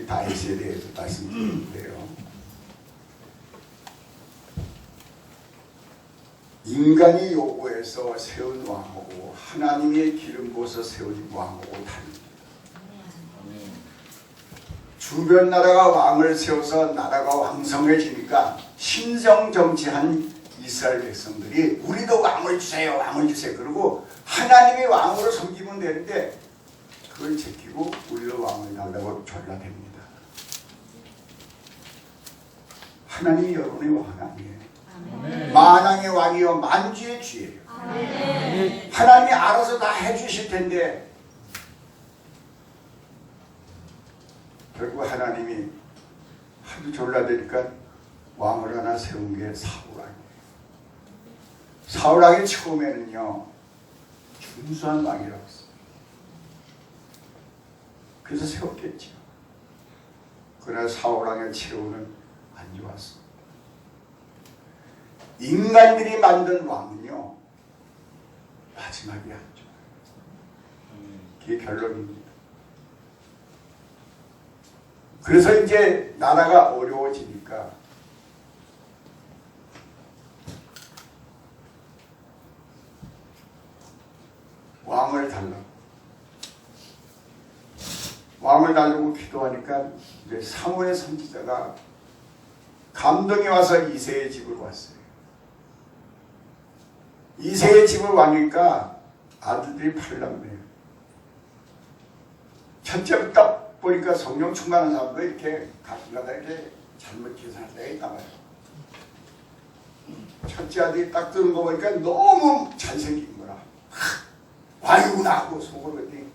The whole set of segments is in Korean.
우리 다윗에 대해서 말씀드리는데요. 인간이 요구해서 세운 왕하고 하나님의 기름 부어서 세운 왕하고 다릅니다. 주변 나라가 왕을 세워서 나라가 왕성해지니까 신성정치한 이스라엘 백성들이 우리도 왕을 주세요, 왕을 주세요. 그러고 하나님이 왕으로 섬기면 되는데 그걸 제끼고 우리도 왕을 달라고 졸라댑니다. 하나님이 여러분의 왕 아니에요. 만왕의 왕이요 만주의 주예요. 하나님이 알아서 다 해주실 텐데 결국 하나님이 하도 졸라대니까 왕을 하나 세운 게 사울왕이에요. 사울왕이 처음에는요 준수한 왕이라고 했어요. 그래서 세웠겠죠. 그러나 사울왕의 최후는 안 좋았어. 인간들이 만든 왕은요 마지막이 안 좋아요. 그게 결론입니다. 그래서 이제 나라가 어려워지니까 왕을 달라고 기도하니까 이제 사무엘 선지자가 감동이 와서 이새의 집으로 왔어요. 이새의 집을 와니까 아들들이 8남매예요. 첫째부터 보니까 성령 충만한 사람도 이렇게 가끔가다 이렇게 잘못 계산할 때가 있단 말이에요. 첫째 아들이 딱 뜨는 거 보니까 너무 잘생긴 거라. 왕이구나 하고 속으로 그랬더니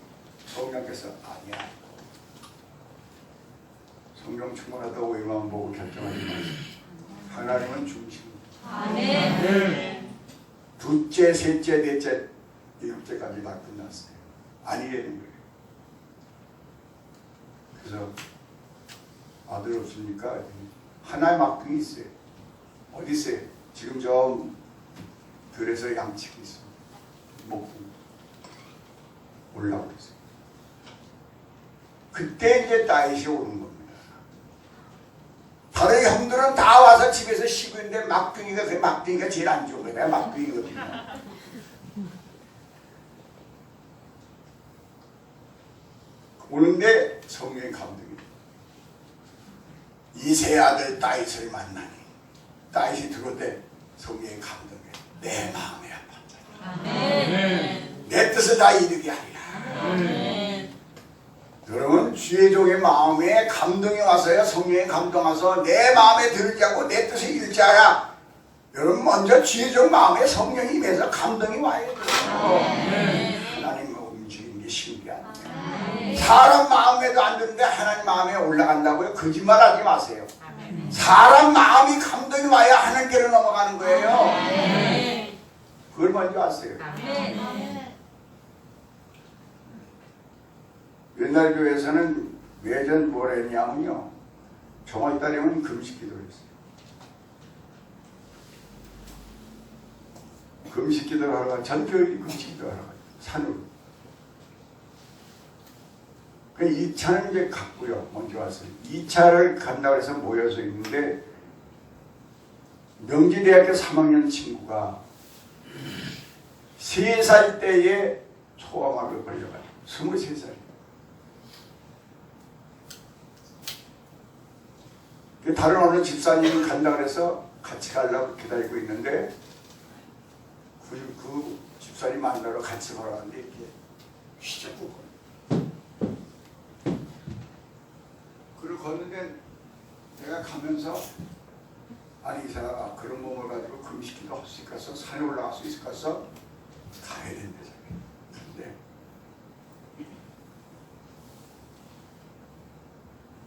성령께서 아니야. 성령 충만하다고 외모만 보고 결정하지 마세요. 하나님은 중심입니다. 아멘. 둘째, 셋째, 넷째, 일곱째까지 다 끝났어요. 아니라는 거예요. 그래서 아들 없으니까 하나의 막둥이 있어요. 어디 있어요? 지금 저 들에서 양치고 있어요. 목동 올라오고 있어요. 그때 이제 다윗이 오는 겁니다. 다른 형들은 다 와서 집에서 쉬고 있는데 막둥이가 제일 안 좋은 거예요. 막둥이거든요. 오는데 성령의 감동이 이새의 아들 다윗을 만나니 다윗이 들어오는데 성령의 감동이 내 마음에 아팠다. 내 뜻을 다 이루게 하리라. 여러분 주의 종의 마음에 감동이 와서야 성령의 감동 와서 내 마음에 들지 않고 내 뜻을 이루지 않아. 여러분 먼저 주의 종 마음에 성령이 임해서 감동이 와야 돼요. 하나님의 움직이는 게 신기하네요. 사람 마음에도 안 드는데 하나님 마음에 올라간다고요? 거짓말하지 마세요. 사람 마음이 감동이 와야 하나님께로 넘어가는 거예요. 그걸 먼저 아세요. 옛날 교회에서는 예전 뭘 했냐면요 정월달이면 금식 기도를 했어요. 금식 기도를 하러 가 전 교회들이 금식 기도를 하러 가요. 산으로. 그 2차는 이제 갔고요. 먼저 왔어요. 2차를 간다고 해서 모여서 있는데 명지대학교 3학년 친구가 3살 때에 소아마비에 걸려가지고 23살. 다른 어느 집사님이 간다 그래서 같이 가려고 기다리고 있는데 그 집사님 만나러 같이 걸어가는데 이렇게 휘젓고 그걸 걷는데 내가 가면서 아니 이 사람아 그런 몸을 가지고 금식기도 할 수 있겠어? 산에 올라갈 수 있겠어? 가야 된대.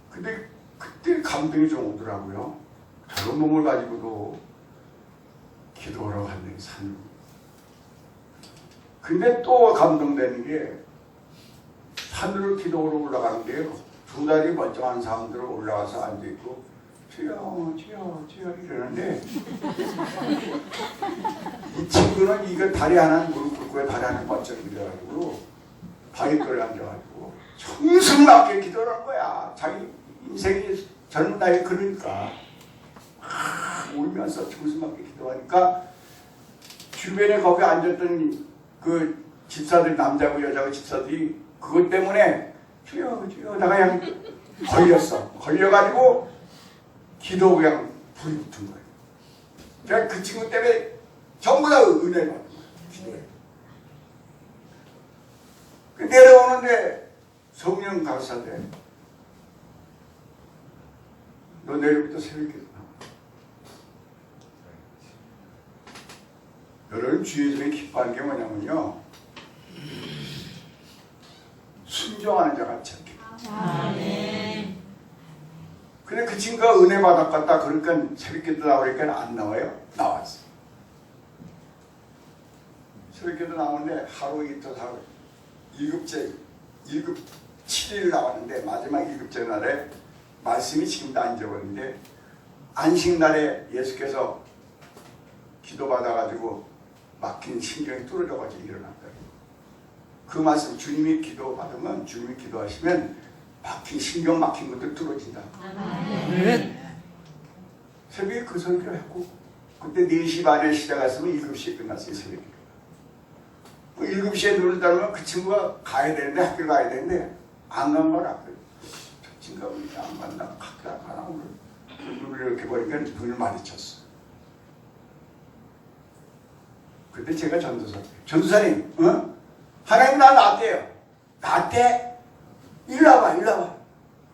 근데 그때 감동이 좀 오더라고요. 저런 몸을 가지고도 기도하러 갔네, 산으로. 근데 또 감동되는 게 산으로 기도하러 올라가는 게요. 2다리 멀쩡한 사람들은 올라가서 앉아있고 주여 이러는데 이 친구는 이거 다리 하나 무릎 꿇고 다리 하나 번쩍 밀어가지고 바위돌에 앉아가지고 청승맞게 기도를 한 거야. 자기 인생이 젊은 나이에 그러니까 울면서 정신맞게 기도하니까 주변에 거기 앉았던 그 집사들, 남자고 여자고 집사들이 그것 때문에 주여 주여 나가 그냥 걸렸어. 걸려가지고 기도 그냥 불이 붙은 거예요. 제가 그 친구 때문에 전부 다 은혜를 받은 거예요. 기도해. 내려오는데 성령 가르쳐대. 너 내일부터 새벽에 여러분 주의 중에 기뻐하는 게 뭐냐면요, 순종하는 자가 찾기. 아멘. 근데 그 친구가 은혜 받았겠다 그러니까 새벽기도 나오니까 안 나와요? 나왔어. 새벽기도 나오는데 하루 이틀 하루 1급 7일 나왔는데 마지막 1급째 날에 말씀이 지금도 안 적었는데 안식날에 예수께서 기도받아가지고 막힌 신경이 뚫어져가지고 일어났다. 그 말씀 주님이 기도받으면 주님이 기도하시면 막힌 신경 막힌 것들 뚫어진다. 새벽에 그 소리를 했고 그때 4시 반에 시작했으면 7시에 끝났어요. 새벽에 7시에 눈을 따르면 그 친구가 가야 되는데 학교 가야 되는데 안 간 거라. 저 친구가 왜 안 간다. 학교 안 가나 오늘. 눈을 이렇게 보니까 눈을 많이 쳤어. 그때 제가 전도사님 어? 하나님 나 낫대요. 낫대? 일로 와봐 일로 와봐.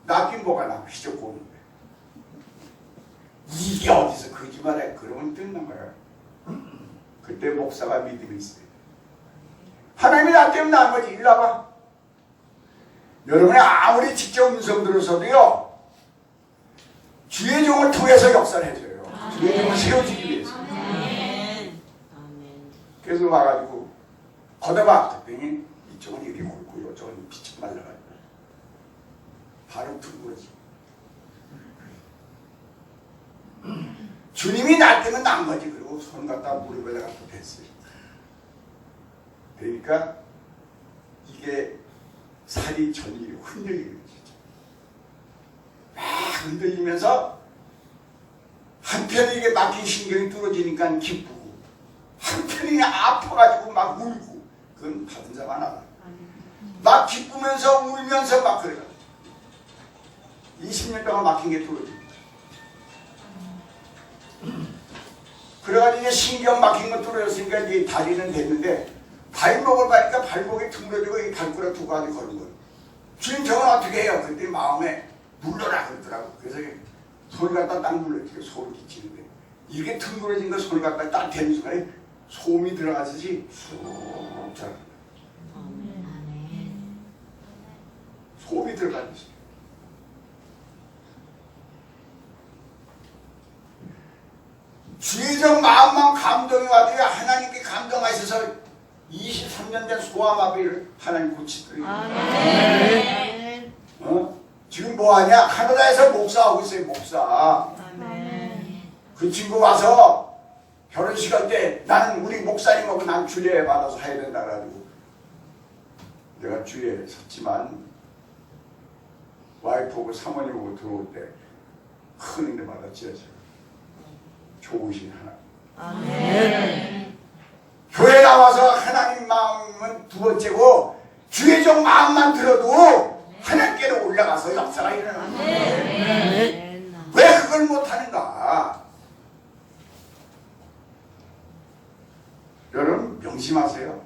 낫긴 뭐가 나 휘젓고 오는데 이게 어디서 거짓말해. 그러면 뜯는 거야. 그때 목사가 믿음이 있어요. 하나님이 나 때문에 난 거지. 일로 와봐. 여러분이 아무리 직접 음성 들어서도요 주의 종을 통해서 역사를 해줘요. 주의 종을 세워주기 위해서. 그래서 와가지고 걷어봐. 그랬더니 이쪽은 이렇게 굵고 이쪽은 빛이 말라가지고 바로 둥그러지. 주님이 나 때문에 난 거지. 그리고 손 갖다 무릎에다 갖다 댔어요. 그러니까 이게 살이 전이 흔들리는 거죠. 막 흔들리면서 한편에 이게 막힌 신경이 뚫어지니까 기쁘고 한편이 아파가지고 막 울고. 그건 받은 자만 알아. 막 기쁘면서 울면서 막 그래요. 20년 동안 막힌 게 뚫어집니다. 그래가지고 이제 신경 막힌 거 뚫어졌으니까 이제 다리는 됐는데 발목을 가니까 발목이 둥그러지고 이 발가락 두 가지 걸은 거예요. 주님 저건 어떻게 해요? 그때 마음에 눌러라 그러더라고. 그래서 손을 갖다 딱 눌러지고 소름 끼치는데 이렇게 둥그러진 거 손을 갖다 딱 대는 순간에 소음이 들어가듯이 쑥 자라. 소음이 들어가듯이. 주의적 마음만 감동이 와도요 하나님께 감동하셔서 23년 된 소아마비를 하나님 고치더래요. 지금 뭐하냐? 카나다에서 목사하고 있어요. 목사. 그 친구 와서 결혼식 할 때 나는 우리 목사님하고 난 주례 받아서 해야 된다 그래가지고 내가 주례에 섰지만 와이프하고 사모님하고 들어올 때 큰 은혜 받았지. 좋으신 하나님. 아멘. 교회 나와서 하나님 마음은 두 번째고 주의적 마음만 들어도 하나님께로 올라가서 역사가 일어나는 거예요. 왜 그걸 못하는가? 여러분 명심하세요.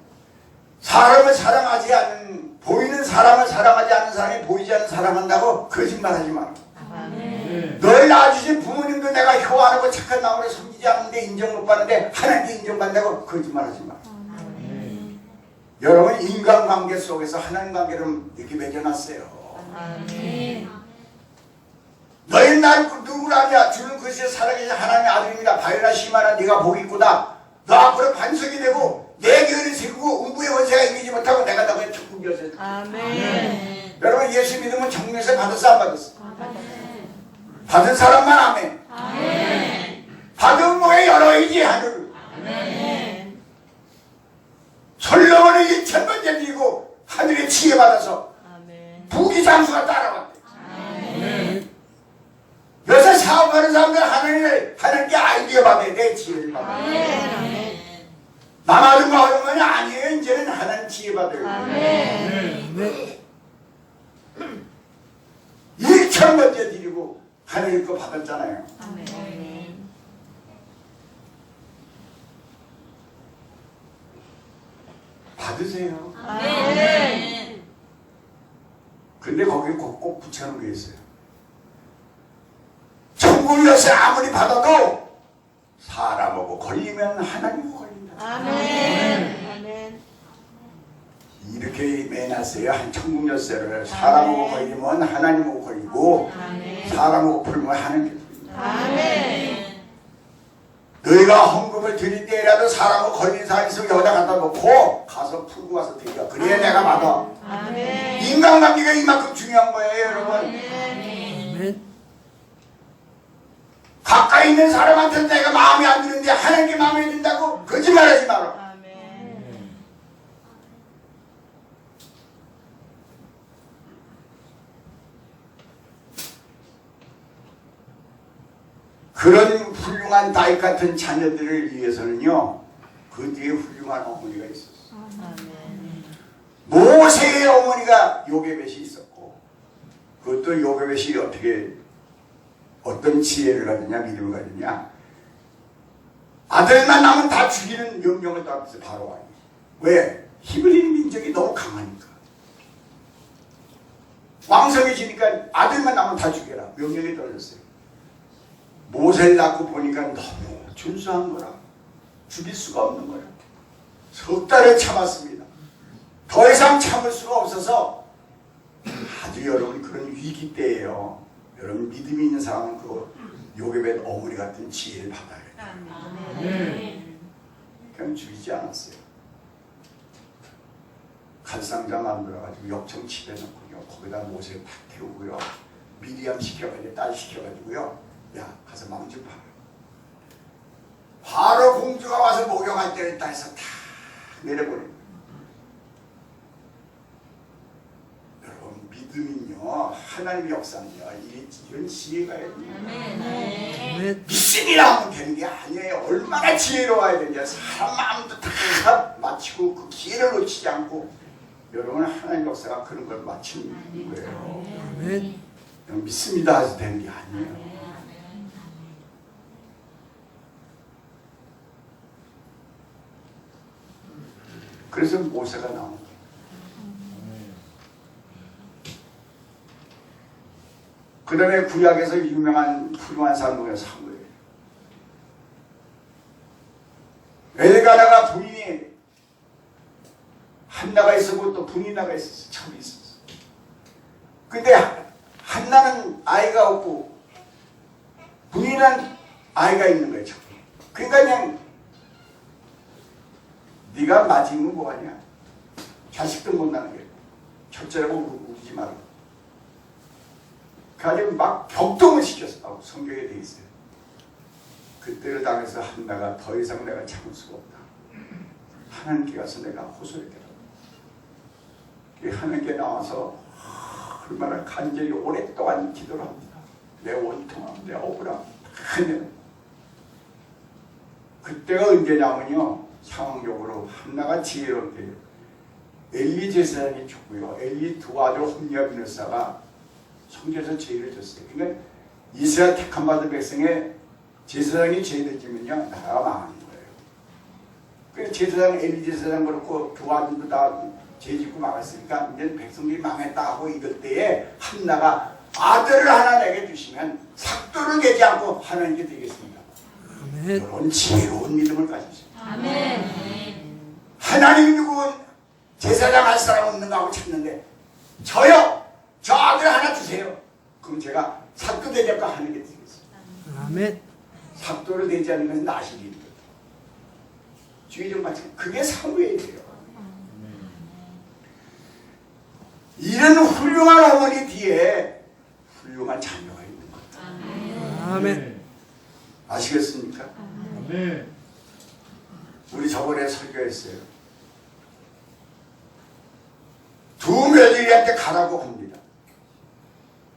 사람을 사랑하지 않는 보이는 사람을 사랑하지 않는 사람이 보이지 않는 사랑한다고 거짓말하지 마라. 널 낳아주신 부모님도 내가 효안하고 착한 마음으로 섬기지 않는데 인정 못 받는데 하나님께 인정받는다고 거짓말하지 마. 여러분 인간관계 속에서 하나님 관계를 이렇게 맺어놨어요. 너희 날 누구라냐? 주는 그리스도의 살아계신 하나님의 아들입니다. 바요나 시마나 네가 복이 있구나. 너 앞으로 반석이 되고 내 교회를 세우고 음부의 원세가 이기지 못하고 내가 너의 특국이었어요. 아멘. 여러분 예수 믿으면 정면에서 받았어 안 받았어? 받은 사람만 아멘. 아멘. 받은 뭐에 열어야지 하늘. 아멘. 솔로몬은 1000번째 비고 하늘의 지혜 받아서 부귀장수가 따라왔대. 아멘. 지혜를 하나님께 아이디어 받아야 돼. 지혜를 받아야 돼. 남아든 거 하는 건 아니에요. 이제는 하나님 지혜 받아야 돼. 1천 번째 드리고 하나님 거 받았잖아요. 받으세요. 근데 거기 꼭 붙여놓은 게 있어요. 천국 열쇠 아무리 받아도 사람하고 걸리면 하나님하고 걸린다. 아멘. 이렇게 매놨어요. 한 천국 열쇠를 사람하고 걸리면 하나님하고 걸리고 사람하고 풀면 하나님께 풀린다. 아멘. 너희가 헌금을 드릴 때라도 사람하고 걸린 사람 있으면 여기다 갖다 놓고 가서 풀고 와서 드려. 그래야 내가 받아. 아멘. 인간관계가 이만큼 중요한 거예요, 여러분. 아멘. 가까이 있는 사람한테 내가 마음에 안 드는데 하나님께 마음에 든다고 거짓말하지 마라. 아멘. 그런 훌륭한 다윗 같은 자녀들을 위해서는요, 그 뒤에 훌륭한 어머니가 있었어. 아멘. 모세의 어머니가 요게벳이 있었고, 그것도 요게벳이 어떤 지혜를 가졌냐, 믿음을 가졌냐. 아들만 낳으면 다 죽이는 명령을 따랐어요, 바로가. 왜? 히브리 민족이 너무 강하니까. 왕성해지니까 아들만 낳으면 다 죽여라. 명령이 떨어졌어요. 모세를 낳고 보니까 너무 준수한 거라. 죽일 수가 없는 거예요. 석 달을 참았습니다. 더 이상 참을 수가 없어서 아주 여러분 그런 위기 때예요. 여러분 믿음이 있는 사람은 그 요게벳 어머니 같은 지혜를 받아야 돼요. 그냥 죽이지 않았어요. 갈상자 만들어가지고 역청 집에 넣고요. 거기다 모세를 탁 태우고요. 미리암 시켜가지고 딸 시켜가지고요. 야 가서 망 좀 봐. 바로 공주가 와서 목욕할 때를 따서 탁 내려보내요. 여러분 믿음은요 하나님의 역사는요 이런 지혜가 있는 믿음이라 하면 되는 게 아니에요. 얼마나 지혜로워야 되냐. 사람 마음도 다 맞추고 그 기회를 놓치지 않고 여러분 하나님의 역사가 그런 걸 맞추는 거예요. 그냥 믿습니다 해서 되는 게 아니에요. 그래서 모세가 나온 거예요. 그 다음에 구약에서 유명한 훌륭한 사람 중에서 한 거예요. 엘가나가 부인이 한나가 있었고 또 분이나가 있었어. 참 있었어. 근데 한나는 아이가 없고 분이는 아이가 있는 거예요. 참. 그러니까 그냥 네가 맞으면 뭐하냐? 자식도 못 낳는 게 첫째라고 우기지 말고. 그래가지고 막 격동을 시켰어. 성경에 돼 있어요. 그때를 당해서 한나가 더 이상 내가 참을 수가 없다. 하나님께 가서 내가 호소했다. 하나님께 나와서 얼마나 간절히 오랫동안 기도를 합니다. 내 원통함, 내 억울함 그때가 언제냐면요. 상황적으로 한나가 지혜롭게 엘리 제사장이 죽고요. 엘리 두 아들 홈리와 비느사가 성전에서 죄를 졌어요. 그러니까 이스라엘 택함 받은 백성의 제사장이 죄를 지면요 나라가 망하는 거예요. 그래서 제사장 엘리 제사장 그렇고 두 아들도 다 죄 짓고 망했으니까 이제 백성들이 망했다 하고 이럴 때에 한나가 아들을 하나 내게 주시면 삭도를 내지 않고 하나님께 드리겠습니다. 이런 지혜로운 믿음을 가지세요. 아멘. 하나님이 누구 제사장 할 사람 없는가 하고 찾는데 저요! 저 아들 하나 주세요. 그럼 제가 삭도 되지 않고 하나님께 드리겠습니다. 아멘. 삭도를 내지 않는 것은 나시기입니다. 주의좀 마치 그게 사무엘이에요. 이런 훌륭한 어머니 뒤에 훌륭한 자녀가 있는 거예요. 아멘. 아시겠습니까? 아멘. 우리 저번에 설교했어요. 두 며느리한테 가라고 합니다.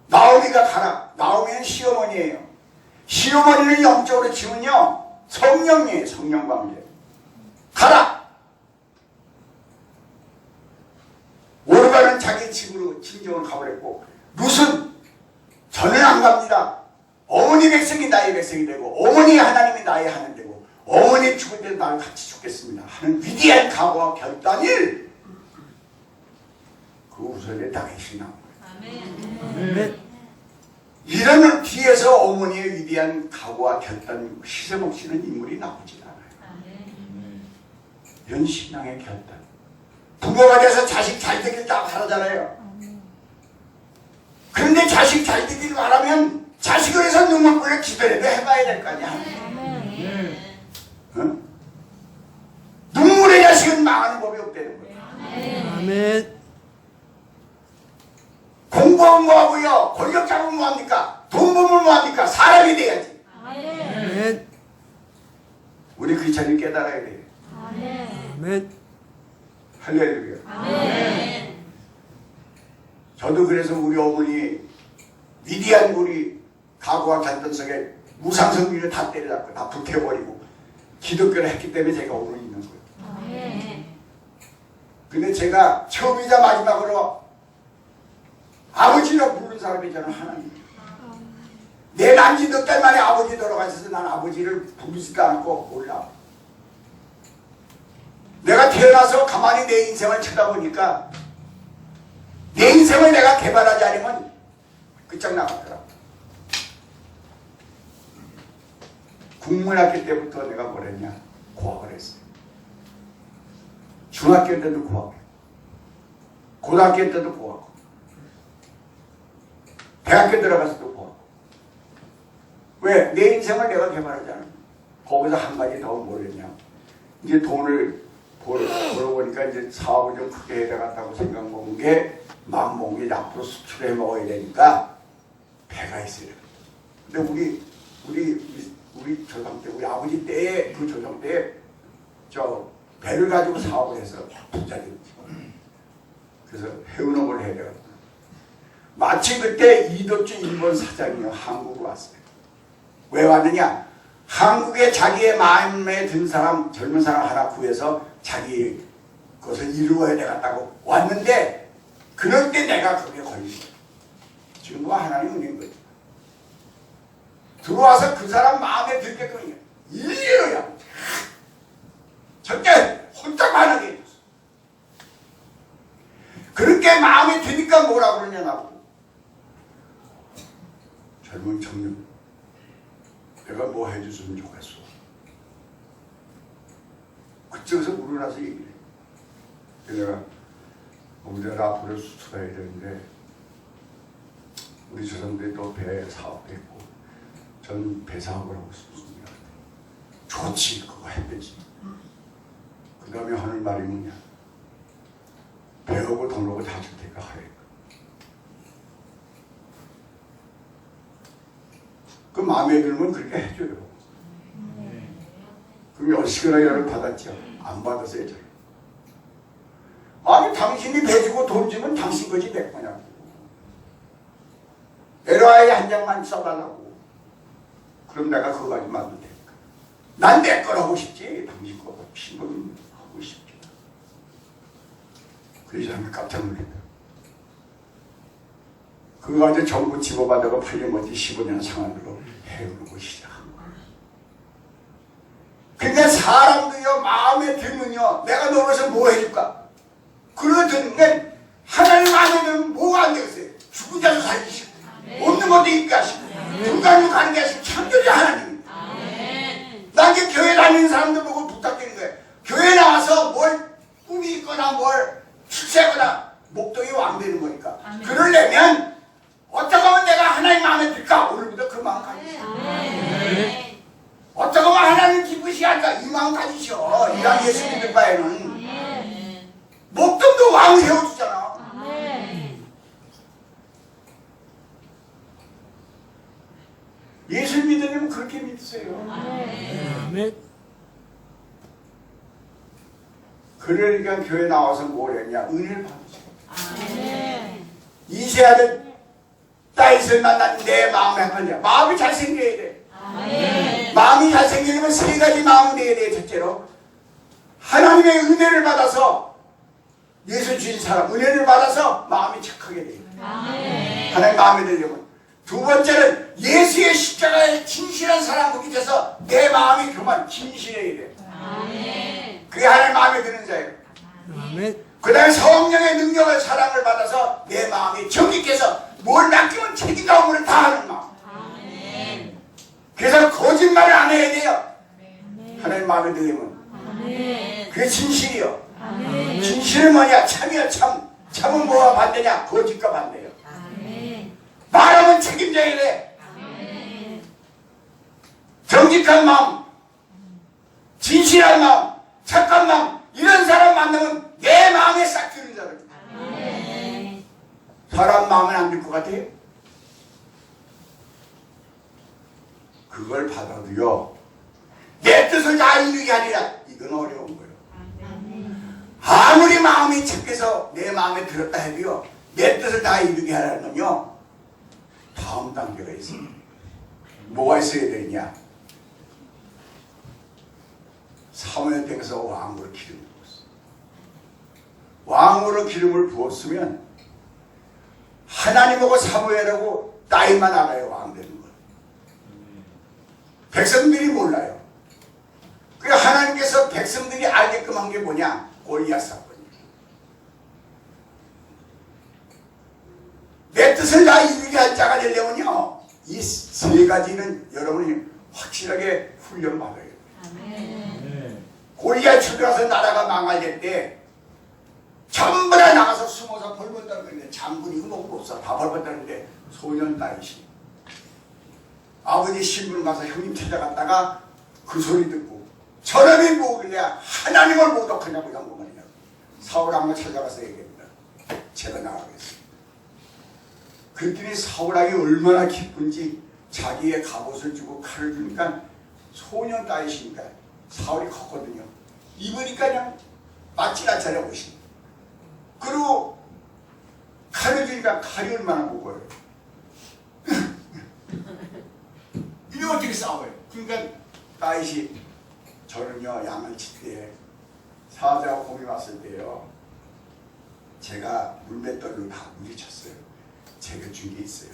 나오미가 가라. 나오미는 시어머니예요. 시어머니는 영적으로 치면요 성령이에요. 성령 관계. 가라. 오르가는 자기 집으로 친정을 가버렸고 룻은 저는 안 갑니다. 어머니 백성이 나의 백성이 되고 어머니 하나님이 나의 하나님 되고 어머니 죽을 때 나를 같이 죽겠습니다 하는 위대한 각오와 결단을 그 우선에 다윗이 나온 거예요. 이런 뒤에서 어머니의 위대한 각오와 결단 희생없이는 인물이 나오지 않아요. 이런 신앙의 결단. 부모가 돼서 자식 잘 되길 다 바라잖아요. 그런데 자식 잘 되길 바라면 자식을 위해서 눈물 꼴려 기도라도 해봐야 될 거 아니야. 어? 눈물의 자식은 망하는 법이 없다는 거예요. 아멘. 공부하면 뭐하고요? 권력 잡으면 뭐합니까? 돈 벌면 뭐합니까? 사람이 돼야지. 아멘. 우리 크리스찬이 깨달아야 돼요. 아멘. 할렐루야. 아멘. 저도 그래서 우리 어머니 위대한 우리 각오와 결단 속에 무상성비를 다 때려잡고 다 불태워버리고 기독교를 했기 때문에 제가 오늘 있는 거예요. 근데 제가 처음이자 마지막으로 아버지라고 부른 사람이 저는 하나님. 내 난지 몇 달 만에 아버지 돌아가셔서 난 아버지를 부르지도 않고 몰라. 내가 태어나서 가만히 내 인생을 쳐다보니까 내 인생을 내가 개발하지 않으면 끝장나갔더라. 국문학교 때부터 내가 뭘 했냐? 고학을 했어요. 중학교 때도 고학, 고등학교 때도 고학, 대학교 들어가서도 고학. 왜? 내 인생을 내가 개발하지 않으면. 거기서 한 가지 더 뭘 했냐? 이제 돈을 벌어보니까 이제 사업을 좀 크게 해야 되겠다고 생각 먹은 게 마음 먹은 게 앞으로 수출해 먹어야 되니까 배가 있어요. 근데 우리 조상 때, 우리 아버지 때에 그 조상 때에 저 배를 가지고 사업을 해서 부자 됐지. 그래서 해운업을 해야 되거든. 마침 그때 이덕주 일본 사장이 한국으로 왔어요. 왜 왔느냐? 한국에 자기의 마음에 든 사람, 젊은 사람 하나 구해서 자기 것을 이루어야 되겠다고 왔는데 그럴 때 내가 그게 걸린 거예요. 지금 뭐 하나님 은혜인 거지. 들어와서 그 사람 마음에 들게끔 일일이야. 절대 혼짝만하게 해줬어. 그렇게 마음에 드니까 뭐라 그러냐 나보고. 젊은 청년, 내가 뭐 해줬으면 좋겠어. 그쪽에서 물어나서 얘기해. 내가 우리나라 앞으로 수출해야 되는데 우리 조상들이 또 배 사업했고 전 배 사업을 하고 싶습니다. 좋지, 그거 해야지. 그 다음에 하는 말이 뭐냐? 배우고 돈 오고 다 줄 테니까 하래. 그 마음에 들면 그렇게 해줘요. 그럼 열시거나 열을 받았죠. 안 받았어요, 저를. 아니, 당신이 배 주고 돈 주면 당신 거지 내 거냐고. LOI 한 장만 써달라고. 그럼 내가 그거 가지고 만들면 되니까. 난 내 걸 하고 싶지. 당신 거 신분 하고 싶지. 그래서 저는 깜짝 놀랐다. 그거 가지고 정부 집어받아가 팔려머지 15년 상한으로 해오르고 시작한 거야. 근데 사람도요, 마음에 들면요, 내가 너로서 뭐 해줄까? 그러더니 하나님 마음에 들면 뭐가 안 되겠어요? 죽은 자도 살리시고 없는 것도 있게 하시고 불가능 가는 게 하시고 참되지 하나님. 난 이제 교회 다니는 사람들 보고 부탁드리는 거예요. 교회 나와서 뭘 꿈이 있거나 뭘 출세하거나 목동이 왕 되는 거니까. 그러려면 어떻게 하면 내가 하나님 마음에 들까? 오늘부터 그 마음 가지시오. 어떻게 하면 하나님 기쁘시게 할까? 이 마음 가지시오. 이랑 예수 믿을 바에는. 목동도 왕 세워주잖아. 예수 믿으려면 그렇게 믿으세요. 아멘. 그러니까 교회 나와서 뭘 했냐? 은혜를 받으세요. 이세아를 다윗을 만난 내 마음에 한번이야. 마음이 잘 생겨야 돼. 마음이 잘생기려면 세 가지 마음이 되어야 돼. 첫째로 하나님의 은혜를 받아서 예수 주신 사람 은혜를 받아서 마음이 착하게 돼요. 하나님 마음에 들려면. 두 번째는 예수의 십자가에 진실한 사람 보기 돼서 내 마음이 그만 진실해야 돼. 그게 하나님 마음에 드는 자예요. 아멘. 그 다음에 성령의 능력을 사랑을 받아서 내 마음이 정직해서 뭘 맡기면 책임과 업무를 다 하는 마음. 그래서 거짓말을 안 해야 돼요. 하나님 마음에 들려면. 그게 진실이요. 진실은 뭐냐? 참이야 참. 참은 뭐와 반대냐? 거짓과 반대요. 말하면 책임져야 돼. 정직한 마음, 진실한 마음, 착한 마음, 이런 사람 만나면 내 마음에 싹 드는 자들. 사람 마음은 안 들 것 같아요? 그걸 받아도요, 내 뜻을 다 이루게 하리라. 이건 어려운 거예요. 아무리 마음이 착해서 내 마음에 들었다 해도요, 내 뜻을 다 이루게 하라는 건요, 다음 단계가 있습니다. 뭐가 있어야 되느냐? 사무엘 댁에서 왕으로 기름을 부었어요. 왕으로 기름을 부었으면 하나님하고 사무엘하고 나이만 알아요. 왕 되는 걸. 백성들이 몰라요. 그 하나님께서 백성들이 알게끔 한 게 뭐냐? 골리앗 사건이에요. 내 뜻을 다 이루게 할 자가 되려면요, 이 세 가지는 여러분이 확실하게 훈련을 받아야 돼요. 골리앗 쳐들어서 나라가 망할 때 전부 다 나가서 숨어서 벌벌 떨는데 장군이고 뭐고 없어. 다 벌벌 떨는데 소년 다윗이 아버지 신분 가서 형님 찾아갔다가 그 소리 듣고 저놈이 뭐길래 하나님을 모독하냐고 양고만이냐고 사울 왕을 찾아가서 얘기합니다. 제가 나가겠습니다. 그랬더니 사울 왕이 얼마나 기쁜지 자기의 갑옷을 주고 칼을 주니까 소년 다윗이니까 사울이 컸거든요. 입으니까 그냥 맞질 않잖아요. 옷이. 그리고 칼을 주니까 칼이 얼마나 무거워요. 이게 어떻게 싸워요? 그러니까 다윗이 저는요, 양을 칠 때 사자가 곰이 왔을 때요, 제가 물맷돌로 다 물리쳤어요. 제가 준 게 있어요.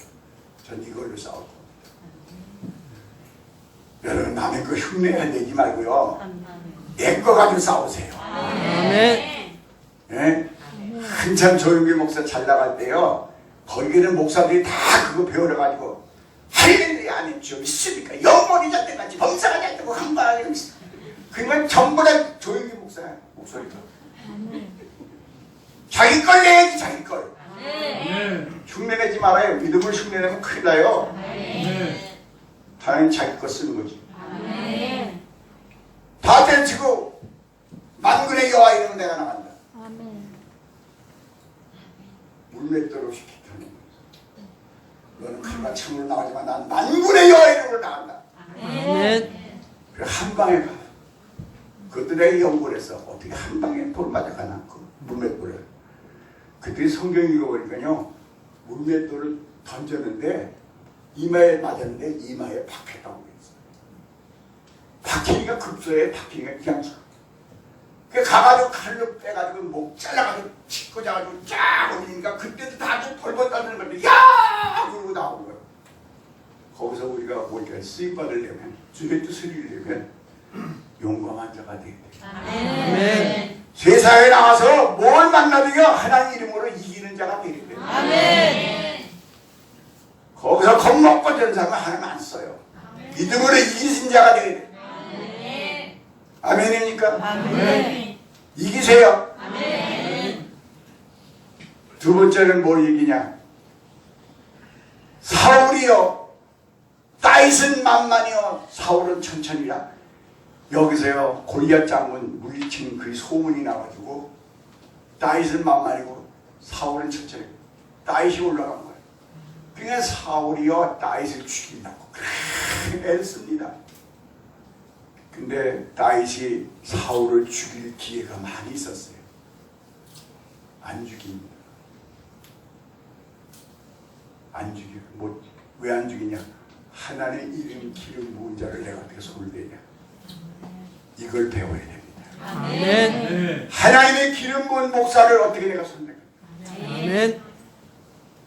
전 이걸로 싸울 겁니다. 여러분, 남의 거 흉내를 내지 말고요, 내 거 가지고 싸우세요. 아멘. 네? 한참 조용기 목사 잘 나갈 때요, 거기는 목사들이 다 그거 배워가지고 할렐루야 아멘 좀 있습니까? 영원히 잣대같이 범사가 잣대고 한바라기 그러면 전부 다 조용기 목사 목소리가 자기 걸 내야지. 자기 걸. 흉내내지 말아요. 믿음을 흉내내면 큰일 나요. 당연히 자기 거 쓰는 거지. 다 때려치고 만군의 여호와 이름으로 내가 나간다. 물맷돌 없이 기타는 너는 칼과 창으로 나가지만 난 만군의 여호와 이름으로 나간다. 아멘. 그래 한 방에 가. 그것도 내가 연구를 했어. 어떻게 한 방에 돌 맞아가나 그 물맷돌을. 그때 성경 읽어보니까요, 물맷돌을 던졌는데 이마에 맞았는데 이마에 박혔다고 그랬어요. 박히니까 급소에 박히니까 그냥 그 가가지고 칼로 빼가지고 목 잘라가지고 치고 자가지고 쫙 올리니까 그때도 다들 벌벌 떠드는 건데 야! 그러고 나오는 거예요. 거기서 우리가 뭐니까 쓰임받으려면 주의 뜻을 이루려면 용감한 자가 되어야 돼요. 아멘. 세상에 나가서 뭘 만나도요 하나님 이름으로 이기는 자가 되어야 돼요. 아멘. 거기서 겁먹고 전사는 하나님 안 써요. 믿음으로 이기신 자가 되어야 돼요. 아멘입니까? 아멘. 이기세요. 아멘. 두 번째는 뭘 이기냐? 사울이요, 다윗은 만만이요, 사울은 천천히라. 여기서요 골리앗 장군 물리친 그 소문이 나가지고 다윗은 만만이고 사울은 천천히. 다윗이 올라간 거예요. 그러니까 사울이요 다윗을 죽인다고 애를 씁니다. 근데 다윗이 사울을 죽일 기회가 많이 있었어요. 안 죽입니다. 안 죽여요. 왜 안 죽이냐? 하나님의 이름 기름 부은 자를 내가 어떻게 손을 대냐. 이걸 배워야 됩니다. 아멘. 하나님의 기름 부은 목사를 어떻게 내가 손을 대냐. 아멘.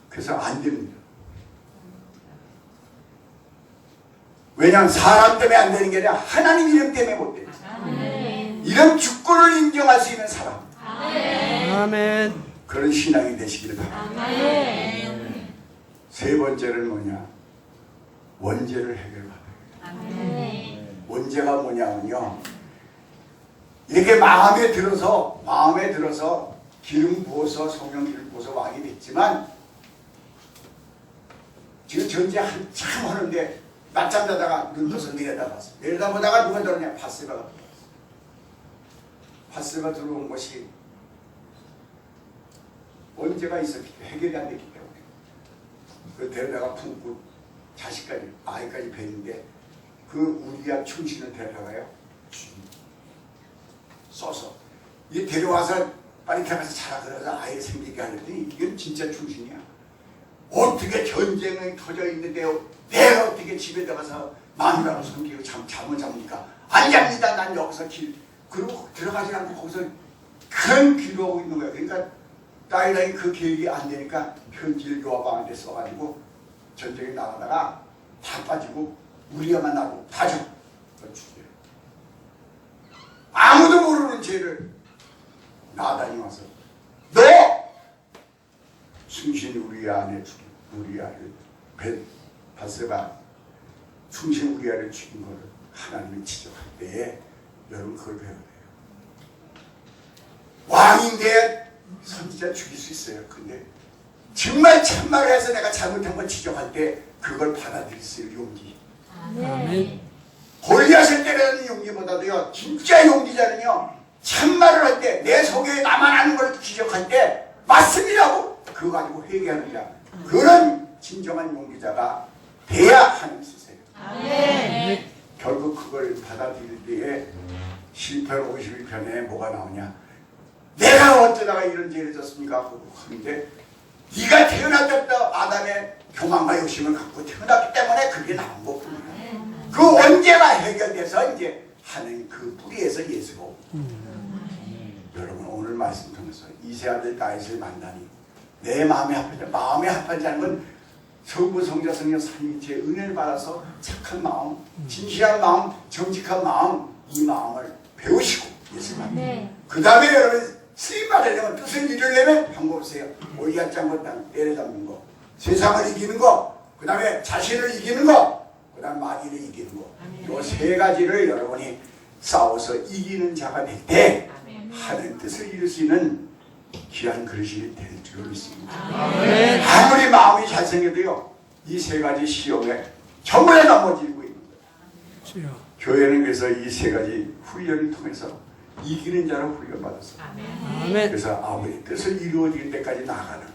그래서 안 됩니다. 왜냐하면 사람 때문에 안 되는 게 아니라 하나님 이름 때문에 못 돼요. 이런 주권을 인정할 수 있는 사람. 아멘. 그런 신앙이 되시기를 바랍니다. 아멘. 세 번째는 뭐냐? 원죄를 해결받아요. 아멘. 원죄가 뭐냐면요. 이렇게 마음에 들어서 기름 부어서 성령 기름 부어서 왕이 됐지만 지금 전쟁 한참 하는데 낮잠 자다가 눈 떠서 내려다봤어. 내려다보다가 누가 들어오냐? 바세바가 들어왔어. 바세바 들어온 것이 원죄가 있었기 때문에 해결이 안 됐기 때문에 그 데려다가 품고 자식까지 아이까지 뵀는데 그 우리야 충신을 데려다가요 써서 이 데려와서 빨리 들어가서 자라 그래서 아이 생기게 하려더니 이건 진짜 충신이야. 어떻게 전쟁이 터져 있는데 내가 어떻게 집에 들어가서 마누라로 섬기고 잠을 잡니까? 안 잡니다. 난 여기서 그리고 들어가지 않고 거기서 그런 기도하고 있는 거야. 그러니까 딸이 그 계획이 안 되니까 편지를 요아방한테 써가지고 전쟁에 나가다가 다 빠지고 우리야만 나고 다 죽여. 아무도 모르는 죄를 나단이 와서 너 충신 우리야를 죽인 우리야를 바세바 충신 우리야를 죽인 거를 하나님이 지적할 때에 여러분 그걸 배워야 돼요. 왕인데 선지자 죽일 수 있어요. 근데 정말 참말을 해서 내가 잘못한 걸 지적할 때 그걸 받아들일 수 있는 용기. 아멘. 골리앗을 때리는 용기보다도요 진짜 용기자는요 참말을 할 때 내 속에 나만 아는 걸 지적할 때 맞습니다고 그거 가지고 회개하는 자 그런 진정한 용기자가 돼야 하나님 쓰세요. 아멘. 결국 그걸 받아들일 때에 10편 51편에 뭐가 나오냐. 내가 어쩌다가 이런 죄를 졌습니까? 하는데 네가 태어날 때부터 아담의 교만과 욕심을 갖고 태어났기 때문에 그게 나온 거군요. 그 원죄가 해결돼서 이제 하는 그 뿌리에서 예수가 옵니다. 여러분 오늘 말씀 통해서 이세 아들 다윗을 만나니 내 마음에 합하지 마음에 합하지 않은 건 성부 성자 성령 삼위일체의 은혜를 받아서 착한 마음, 진실한 마음, 정직한 마음 이 마음을 배우시고 예수 만나. 그 다음에 여러분 쓰임 받으려면 뜻을 이루려면 방법 없어요. 오이야 짱건당 때려잡는 거, 세상을 이기는 거, 그 다음에 자신을 이기는 거, 그 다음 마귀를 이기는 거. 이 세 가지를 여러분이 싸워서 이기는 자가 될 때 하는 뜻을 이룰 수 있는 귀한 그릇이 될 줄로 믿습니다. 아무리 마음이 잘생겨도요 이 세 가지 시험에 전부 다 넘어지고 있는 거예요. 교회는 그래서 이 세 가지 훈련을 통해서 이기는 자로 훈련받았어요. 그래서 아버지 뜻을 이루어질 때까지 나가는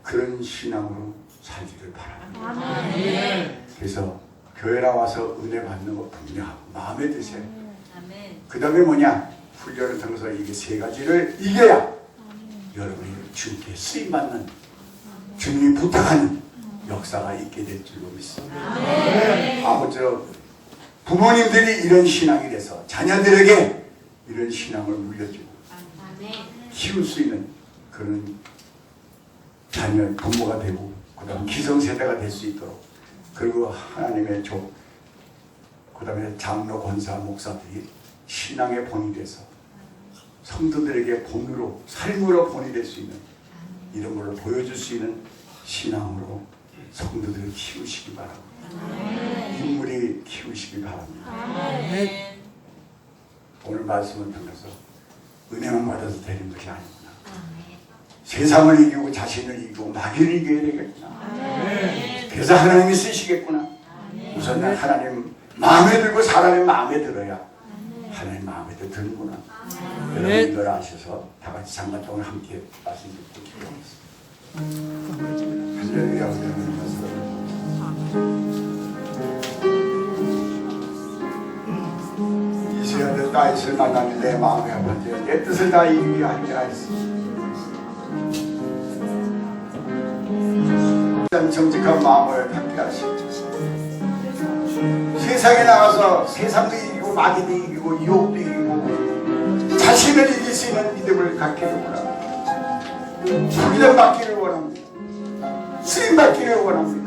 그런 신앙으로 살기를 바랍니다. 그래서 교회 나와서 은혜 받는 것 분명하고 마음에 드세요. 그 다음에 뭐냐? 훈련을 통해서 이게 세 가지를 이겨야 여러분이 주님께 쓰임받는 주님이 부탁하는 역사가 있게 될 줄로 믿습니다. 아무쪼록 부모님들이 이런 신앙이 돼서 자녀들에게 이런 신앙을 물려주고 키울 수 있는 그런 자녀 부모가 되고 그 다음 기성세대가 될 수 있도록 그리고 하나님의 그 다음에 장로 권사 목사들이 신앙의 본이 돼서 성도들에게 본으로 삶으로 본이 될 수 있는 이런 걸로 보여줄 수 있는 신앙으로 성도들을 키우시기 바랍니다. 인물이 키우시기 바랍니다. 오늘 말씀을 통해서 은혜만 받아서 되는 것이 아니구나. 세상을 이기고 자신을 이기고 마귀를 이겨야 되겠구나. 그래서 하나님이 쓰시겠구나. 우선 하나님 마음에 들고 사람의 마음에 들어야 하나님 마음에 드는구나. 여러분 이걸 아셔서 다 같이 잠깐 동안 함께 말씀 듣고 기도하겠습니다. 할렐루야. 이스라엘 다윗을 만나는 내 마음에 아버지 내 뜻을 다 이루게 하게 하였습니다. 정직한 마음을 갖게 하시고 세상에 나가서 세상도 이기고 마귀도 이기고 유혹도 이기고 자신을 이길 수 있는 믿음을 갖기를 원합니다. 훈련 받기를 원합니다. 쓰임 받기를 원합니다.